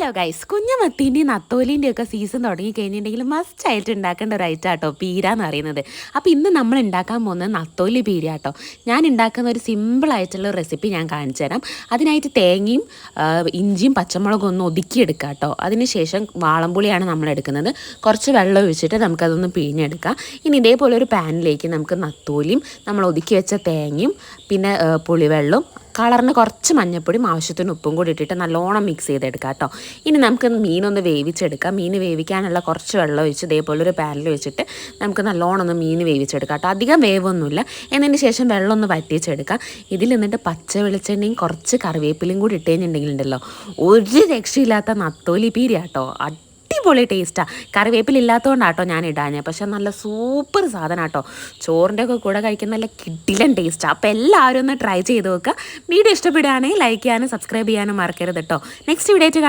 Hello guys, കുഞ്ഞമത്തീൻ്റെയും നത്തോലിൻ്റെയും ഒക്കെ season തുടങ്ങി കഴിഞ്ഞിട്ടുണ്ടെങ്കിൽ മസ്റ്റായിട്ട് ഉണ്ടാക്കേണ്ട ഒരു ഐറ്റം ആട്ടോ പീര എന്ന് പറയുന്നത്. അപ്പോൾ ഇന്ന് നമ്മൾ ഉണ്ടാക്കാൻ പോകുന്നത് നത്തോലി പീര ആട്ടോ. ഞാൻ ഉണ്ടാക്കുന്ന ഒരു സിമ്പിളായിട്ടുള്ള റെസിപ്പി ഞാൻ കാണിച്ചു തരാം. അതിനായിട്ട് തേങ്ങയും ഇഞ്ചിയും പച്ചമുളകും ഒന്ന് ഒതുക്കിയെടുക്കുക കേട്ടോ. അതിനുശേഷം വാളംപുളിയാണ് നമ്മൾ എടുക്കുന്നത്. കുറച്ച് വെള്ളം ഒഴിച്ചിട്ട് നമുക്കതൊന്ന് പിഴിഞ്ഞെടുക്കാം. ഇനി ഇതേപോലെ ഒരു പാനിലേക്ക് നമുക്ക് നത്തോലിയും നമ്മൾ ഒതുക്കി വെച്ച തേങ്ങയും പിന്നെ പുളിവെള്ളവും കളറിന് കുറച്ച് മഞ്ഞൾപ്പൊടിയും ആവശ്യത്തിന് ഉപ്പും കൂടി ഇട്ടിട്ട് നല്ലോണം മിക്സ് ചെയ്തെടുക്കാം കേട്ടോ. ഇനി നമുക്ക് മീനൊന്ന് വേവിച്ചെടുക്കാം. മീൻ വേവിക്കാനുള്ള കുറച്ച് വെള്ളം ഒഴിച്ച് ഇതേപോലെ ഒരു പാനിൽ വെച്ചിട്ട് നമുക്ക് നല്ലോണം ഒന്ന് മീൻ വേവിച്ചെടുക്കാം കേട്ടോ. അധികം വേവൊന്നുമില്ല. എന്നതിന് ശേഷം വെള്ളം ഒന്ന് വറ്റിച്ചെടുക്കാം. ഇതിൽ നിന്നിട്ട് പച്ച വെളിച്ചെണ്ണയും കുറച്ച് കറിവേപ്പിലയും കൂടി ഇട്ടുകഴിഞ്ഞിട്ടുണ്ടെങ്കിലുണ്ടല്ലോ ഒരു രക്ഷയില്ലാത്ത നത്തോലി പീര കേട്ടോ. അടിപൊളി ടേസ്റ്റാണ്. കറിവേപ്പില ഇല്ലാത്തതുകൊണ്ടാട്ടോ ഞാൻ ഇടാഞ്ഞത്. പക്ഷെ നല്ല സൂപ്പർ സാധനം കേട്ടോ. ചോറിൻ്റെ ഒക്കെ കൂടെ കഴിക്കുന്ന നല്ല കിടിലൻ ടേസ്റ്റാണ്. അപ്പോൾ എല്ലാവരും ഒന്ന് ട്രൈ ചെയ്ത് നോക്കുക. വീഡിയോ ഇഷ്ടപ്പെടുകയാണെങ്കിൽ ലൈക്ക് ചെയ്യാനും സബ്സ്ക്രൈബ് ചെയ്യാനും മറക്കരുത് കേട്ടോ. Next video